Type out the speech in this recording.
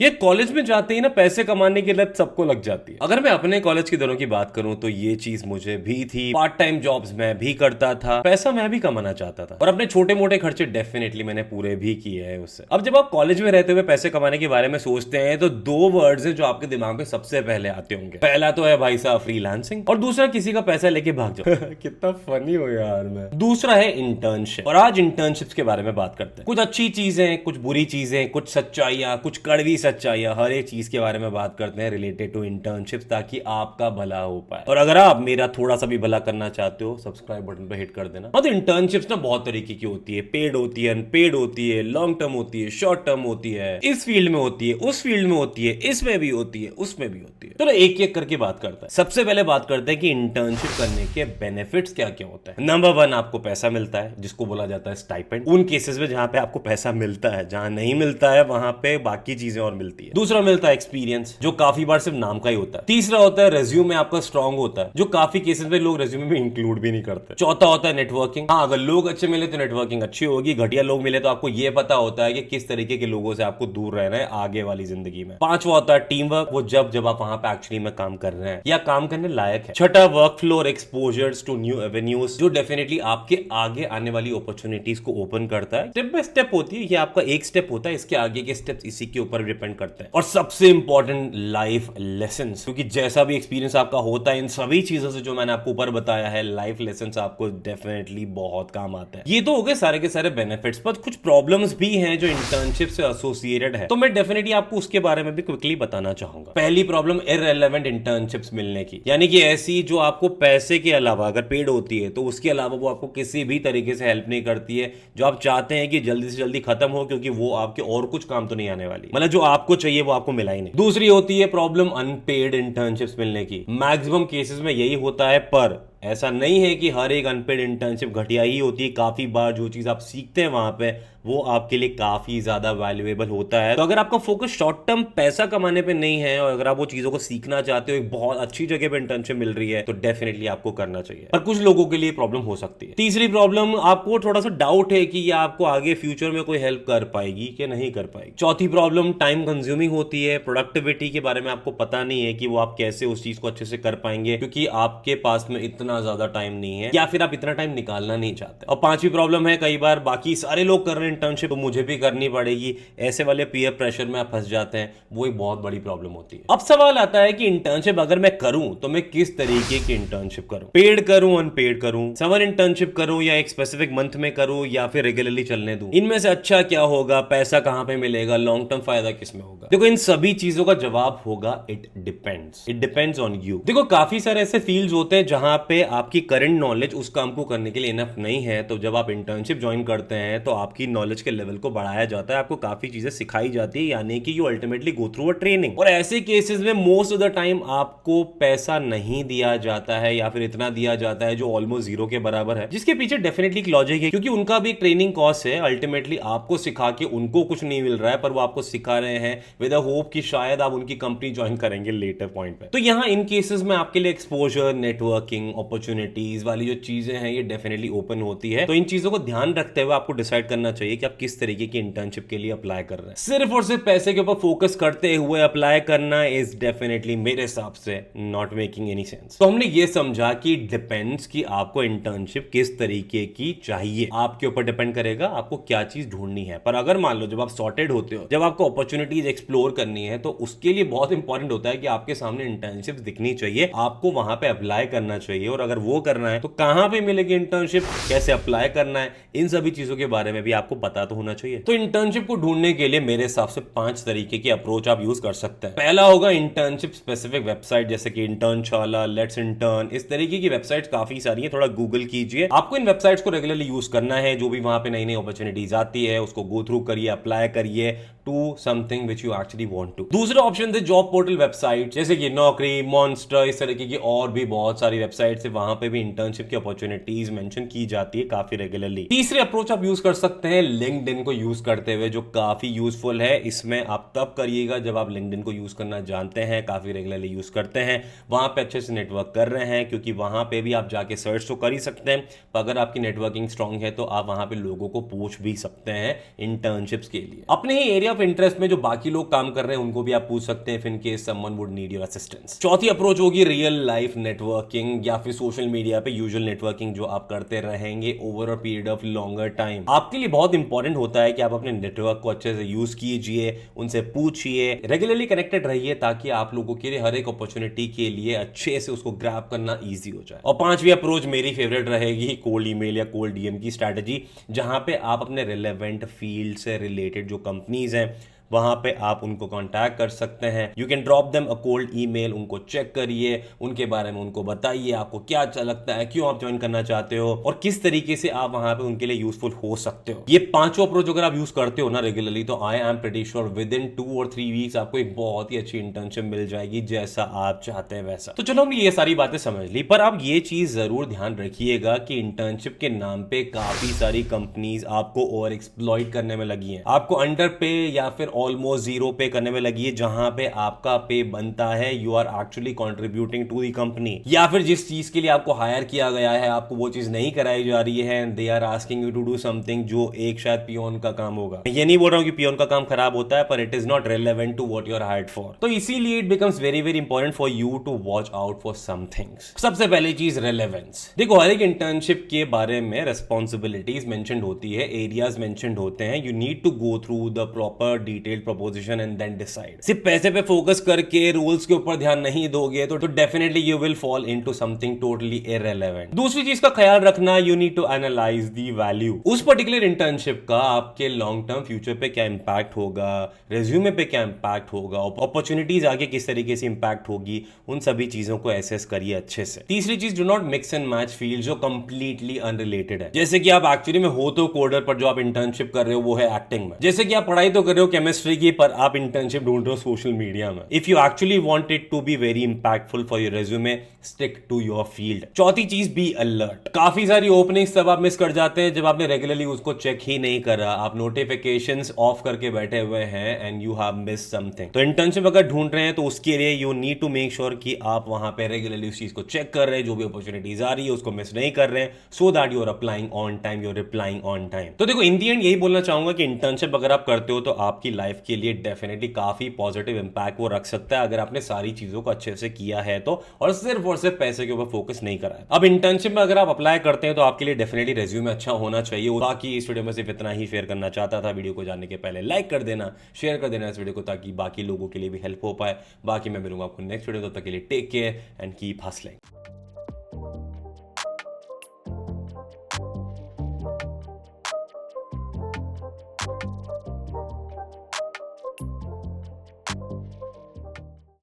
ये कॉलेज में जाते ही ना पैसे कमाने की लत सबको लग जाती है। अगर मैं अपने कॉलेज के दिनों की बात करूं तो ये चीज मुझे भी थी। पार्ट टाइम जॉब्स मैं भी करता था, पैसा मैं भी कमाना चाहता था और अपने छोटे मोटे खर्चे डेफिनेटली मैंने पूरे भी किए हैं उससे। अब जब आप कॉलेज में रहते हुए पैसे कमाने के बारे में सोचते हैं तो दो वर्ड्स हैं जो आपके दिमाग में सबसे पहले आते होंगे। पहला तो है भाई साहब फ्रीलांसिंग और दूसरा किसी का पैसा लेके भाग जाओ। कितना फनी हो यार मैं। दूसरा है इंटर्नशिप और आज इंटर्नशिप्स के बारे में बात करते हैं। कुछ अच्छी चीजें, कुछ बुरी चीजें, कुछ सच्चाइयां, कुछ कड़वी सच्चाइयां, हर एक चीज के बारे में बात करते हैं रिलेटेड टू इंटर्नशिप्स ताकि आपका भला हो पाए। और अगर आप मेरा थोड़ा सा भी भला करना चाहते हो सब्सक्राइब बटन पर हिट कर देना। हाँ, तो इंटर्नशिप्स ना बहुत तरीके की होती है। पेड होती है, अनपेड होती है, लॉन्ग टर्म होती है, शॉर्ट टर्म होती है, इस फील्ड में होती है, उस फील्ड में होती है, इसमें भी होती है, उसमें भी होती है। तो एक एक करके बात करता है। सबसे पहले बात करते हैं कि इंटर्नशिप करने के बेनिफिट्स क्या क्या होता है। नंबर 1, आपको पैसा मिलता है जिसको बोला जाता है स्टाइपेंड। उन केसेस में जहां पे आपको पैसा मिलता है, जहां नहीं मिलता है वहां पे बाकी चीजें और मिलती है। दूसरा मिलता है एक्सपीरियंस, जो काफी बार सिर्फ नाम का ही होता है। तीसरा होता है रेज्यूमे आपका स्ट्रांग होता है, जो काफी केसेस में लोग रेज्यूमे में इंक्लूड भी नहीं करते। चौथा होता है नेटवर्किंग। हाँ, अगर लोग अच्छे मिले तो नेटवर्किंग अच्छी होगी, घटिया लोग मिले तो आपको यह पता होता है कि किस तरीके के लोगों से आपको दूर रहना है आगे वाली जिंदगी में। पांचवा होता है टीम वर्क, वो जब जब आप वहां पे एक्चुअली में काम कर रहे हैं या काम करने लायक है। छठा वर्क फ्लो और एक्सपोजर्स टू न्यू एवेन्यूज, जो डेफिनेटली आपके आगे आने वाली अपॉर्चुनिटीज को ओपन करता है। स्टेप बाय स्टेप होती है, ये आपका एक स्टेप होता है, इसके आगे के स्टेप्स इसी के ऊपर डिपेंड करते हैं। और सबसे इंपॉर्टेंट लाइफ लेसन, क्योंकि जैसा भी एक्सपीरियंस आपका होता है इन सभी चीजों से जो मैंने आपको ऊपर बताया है, लाइफ लेसन आपको डेफिनेटली बहुत काम आते हैं। ये तो हो गए सारे के सारे बेनिफिट्स, पर कुछ प्रॉब्लम्स भी हैं जो इंटर्नशिप से एसोसिएटेड है, तो मैं डेफिनेटली आपको उसके बारे में भी क्विकली बताना चाहूंगा। पहली प्रॉब्लम इररिलेवेंट इंटर्नशिप्स मिलने की, यानी कि ऐसी जो आपको पैसे के अलावा अगर पेड होती है तो उसके अलावा वो आपको किसी भी तरीके से हेल्प नहीं करती है, जो आप चाहते हैं कि जल्दी से जल्दी खत्म हो, क्योंकि वो आपके और कुछ काम तो नहीं आने वाली, मतलब जो आपको चाहिए वो आपको मिला ही नहीं। दूसरी होती है प्रॉब्लम अनपेड इंटर्नशिप्स मिलने की। मैक्सिमम केसेस में यही होता है, पर ऐसा नहीं है कि हर एक अनपेड इंटर्नशिप घटिया ही होती है। काफी बार जो चीज आप सीखते हैं वहां पे वो आपके लिए काफी ज्यादा वैल्यूएबल होता है। तो अगर आपका फोकस शॉर्ट टर्म पैसा कमाने पे नहीं है और अगर आप वो चीजों को सीखना चाहते हो, एक बहुत अच्छी जगह पे इंटर्नशिप मिल रही है, तो डेफिनेटली आपको करना चाहिए। पर कुछ लोगों के लिए प्रॉब्लम हो सकती है। तीसरी प्रॉब्लम, आपको थोड़ा सा डाउट है कि ये आपको आगे फ्यूचर में कोई हेल्प कर पाएगी कि नहीं कर पाएगी। चौथी प्रॉब्लम टाइम कंज्यूमिंग होती है। प्रोडक्टिविटी के बारे में आपको पता नहीं है कि वो आप कैसे उस चीज को अच्छे से कर पाएंगे, क्योंकि आपके पास में इतना ज्यादा टाइम नहीं है या फिर आप इतना टाइम निकालना नहीं चाहते। और पांचवी प्रॉब्लम है, कई बार बाकी सारे लोग कर रहे हैं इंटर्नशिप तो मुझे भी करनी पड़ेगी, ऐसे वाले पीयर प्रेशर में आप फंस जाते हैं। वो एक बहुत बड़ी प्रॉब्लम होती है। अब सवाल आता है कि इंटर्नशिप अगर मैं करूं तो मैं किस तरीके की इंटर्नशिप करूं, पेड करूं, अनपेड करूं, समर इंटर्नशिप करूं या एक स्पेसिफिक मंथ में करूं या फिर रेगुलरली चलने दूं, इनमें से अच्छा क्या होगा, पैसा कहां पे मिलेगा, लॉन्ग टर्म फायदा किसमें होगा। देखो, इन सभी चीजों का जवाब होगा इट डिपेंड्स ऑन यू। देखो, काफी सारे ऐसे फील्ड्स होते हैं जहां पे आपकी करंट नॉलेज उस काम को करने के लिए इनफ नहीं है, तो जब आप इंटर्नशिप ज्वाइन करते हैं तो आपकी नॉलेज के लेवल को बढ़ाया जाता है, आपको काफी चीजें सिखाई जाती है, यानी कि you ultimately go through a training. और ऐसे केसेस में मोस्ट ऑफ द टाइम आपको पैसा नहीं दिया जाता है या फिर इतना दिया जाता है जो ऑलमोस्ट जीरो के बराबर है, जिसके पीछे डेफिनेटली एक लॉजिक है, क्योंकि उनका भी ट्रेनिंग कॉस्ट है। अल्टीमेटली आपको सिखा के उनको कुछ नहीं मिल रहा है, पर वो आपको सिखा रहे हैं विद अ होप कि शायद आप उनकी कंपनी ज्वाइन करेंगे लेटर पॉइंट पे। तो यहां इन केसेस में आपके लिए एक्सपोजर, नेटवर्किंग, अपॉर्चुनिटीज वाली जो चीजें हैं ये डेफिनेटली ओपन होती है। तो इन चीजों को ध्यान रखते हुए आपको डिसाइड करना चाहिए कि आप किस तरीके की इंटर्नशिप के लिए अप्लाई कर रहे हैं। सिर्फ और सिर्फ पैसे के ऊपर फोकस करते हुए अप्लाई करना इज डेफिनेटली मेरे हिसाब से नॉट मेकिंग एनी सेंस। तो हमने ये समझा कि डिपेंड्स कि आपको इंटर्नशिप किस तरीके की चाहिए, आपके ऊपर डिपेंड करेगा आपको क्या चीज ढूंढनी है। पर अगर मान लो जब आप सॉर्टेड होते हो, जब आपको अपॉर्चुनिटीज एक्सप्लोर करनी है, तो उसके लिए बहुत इंपॉर्टेंट होता है कि आपके सामने इंटर्नशिप दिखनी चाहिए, आपको वहां पे अप्लाई करना चाहिए। और अगर वो करना है तो कहां पे मिलेगी इंटर्नशिप, कैसे अप्लाई करना है, इन सभी चीजों के बारे में भी आपको पता तो होना चाहिए। तो इंटर्नशिप को ढूंढने के लिए मेरे हिसाब से 5 तरीके की अप्रोच आप यूज कर सकते हैं। पहला होगा इंटर्नशिप स्पेसिफिक वेबसाइट, जैसे कि इंटर्नशाला, लेट्स इंटर्न, इस तरीके की वेबसाइट्स काफी सारी हैं, थोड़ा गूगल कीजिए। आपको इन वेबसाइट्स को रेगुलरली यूज करना है, जो भी वहां पे नई नई अपॉर्चुनिटीज आती है उसको गो थ्रू करिए, अप्लाई करिए to something which you actually want to. दूसरा ऑप्शन है जॉब पोर्टल वेबसाइट, जैसे कि नौकरी, मॉन्स्टर, इस तरीके की और भी बहुत सारी वेबसाइट्स है, वहां पे भी इंटर्नशिप की अपॉर्चुनिटीज मेंशन की जाती है काफी रेगुलरली। तीसरी अप्रोच आप यूज कर सकते हैं लिंक्डइन को यूज करते हुए, जो काफी यूजफुल है। इसमें आप तब करिएगा जब आप लिंक्डइन को यूज करना जानते हैं, काफी रेगुलरली यूज करते हैं, वहां पे अच्छे से नेटवर्क कर रहे हैं, क्योंकि वहां पे भी आप जाके सर्च तो कर ही सकते हैं, पर अगर आपकी नेटवर्किंग स्ट्रांग है तो आप वहां पे लोगों को पूछ भी सकते हैं इंटर्नशिप्स के लिए। अपने ही एरिया ऑफ ऑफ इंटरेस्ट में जो बाकी लोग काम कर रहे हैं उनको भी आप पूछ सकते हैं in case someone would need your assistance. चौथी अप्रोच होगी रियल लाइफ नेटवर्किंग या फिर सोशल मीडिया पे यूजुअल नेटवर्किंग जो आप करते रहेंगे over a period of longer time. आपके लिए बहुत इंपॉर्टेंट होता है कि आप अपने नेटवर्क को अच्छे से यूज कीजिए, उनसे पूछिए, रेगुलरली कनेक्टेड रहिए ताकि आप लोगों के लिए हर एक अपॉर्चुनिटी के लिए अच्छे से उसको ग्रैब करना ईजी हो जाए। और पांचवी अप्रोच मेरी फेवरेट रहेगी कोल्ड ईमेल या कोल्ड डीएम की स्ट्रैटेजी, जहां पे आप अपने रिलेवेंट फील्ड से रिलेटेड जो कंपनीज हैं वहां पे आप उनको कांटेक्ट कर सकते हैं। You can drop them a cold email, उनको चेक करिए, उनके बारे में उनको बताइए आपको क्या अच्छा लगता है, क्यों आप ज्वाइन करना चाहते हो और किस तरीके से आप वहां पे उनके लिए यूजफुल हो सकते हो। ये पांचों अप्रोच अगर आप यूज करते हो ना रेगुलरली तो I am pretty sure with in 2 और 3 वीक्स आपको एक बहुत ही अच्छी इंटर्नशिप मिल जाएगी जैसा आप चाहते हैं वैसा। तो चलो हमने ये सारी बातें समझ ली, पर आप ये चीज जरूर ध्यान रखिएगा कि इंटर्नशिप के नाम पे काफी सारी कंपनीज आपको ओवर एक्सप्लॉइट करने में लगी हैं, आपको अंडर पे या फिर ऑलमोस्ट जीरो पे करने में लगी है। जहां पे आपका पे बनता है you are actually contributing to the company, या फिर जिस चीज के लिए आपको हायर किया गया है आपको वो चीज नहीं कराई जा रही है and they are asking you to do something जो एक शायद पियोन का काम होगा। ये नहीं बोल रहा हूं कि पियोन का काम खराब होता है, पर it is not relevant to what you are hired for. तो इसीलिए it becomes very very important for you to watch out for some things. सबसे पहली चीज रेलेवेंस। देखो हर एक इंटर्नशिप के बारे में रेस्पॉन्सिबिलिटीज मेंशन्ड होती है, एरियाज मेंशन्ड होते हैं, you need to go through the proper detailed proposition and then decide. सिर्फ पैसे पे फोकस करके रूल्स के ऊपर ध्यान नहीं दोगे तो definitely you will fall into something totally irrelevant. दूसरी चीज का ख्याल रखना, you need to analyse the value. उस पर्टिकुलर इंटर्नशिप का आपके लॉन्ग टर्म फ्यूचर पे क्या इंपैक्ट होगा, रेज्यूमे पे क्या इंपैक्ट होगा, अपॉर्चुनिटीज आगे किस तरीके से इंपैक्ट होगी, उन सभी चीजों को एसेस करिए अच्छे से। तीसरी चीज, do not mix and match field जो कंप्लीटली अनरिलेटेड है। जैसे कि आप एक्चुअली में हो तो कोडर, पर जो आप इंटर्नशिप कर रहे हो वो है एक्टिंग में। जैसे कि आप पढ़ाई तो कर रहे हो केमिस्ट्री की पर आप इंटर्नशिप ढूंढ रहे हो सोशल मीडिया में। If you actually want it to be very impactful for your resume, stick to your field. चौथी चीज, बी अलर्ट। काफी सारी ओपनिंग्स तब आप मिस कर जाते हैं जब आपने रेगुलरली उसको चेक ही नहीं करा, आप नोटिफिकेशंस ऑफ करके बैठे हुए हैं and you have miss something. तो इंटर्नशिप अगर ढूंढ रहे हैं तो उसके लिए you need to make sure कि आप वहां पे रेगुलरली उस चीज को चेक कर रहे हैं, जो भी अपॉर्चुनिटीज आ रही है उसको मिस नहीं कर रहे हैं, so that you are applying on time, you are replying on time. तो देखो इन दी एंड यही बोलना चाहूंगा कि इंटर्नशिप अगर आप करते हो तो आपकी लाइफ के लिए डेफिनेटली काफी पॉजिटिव इंपैक्ट वो रख सकता है अगर आपने सारी चीजों को अच्छे से किया है तो, और सिर्फ पैसे के ऊपर फोकस नहीं करा है। अब इंटर्नशिप में अगर आप अप्लाई करते हैं तो आपके लिए डेफिनेटली रेज्यूमे अच्छा होना चाहिए। बाकी इस वीडियो में सिर्फ इतना ही शेयर करना चाहता था। वीडियो को जानने के पहले लाइक कर देना, शेयर कर देना इस वीडियो को ताकि बाकी लोगों के लिए भी हेल्प हो पाए। बाकी मैं मिलूंगा आपको नेक्स्ट वीडियो, तब तक के लिए take care and keep hustling.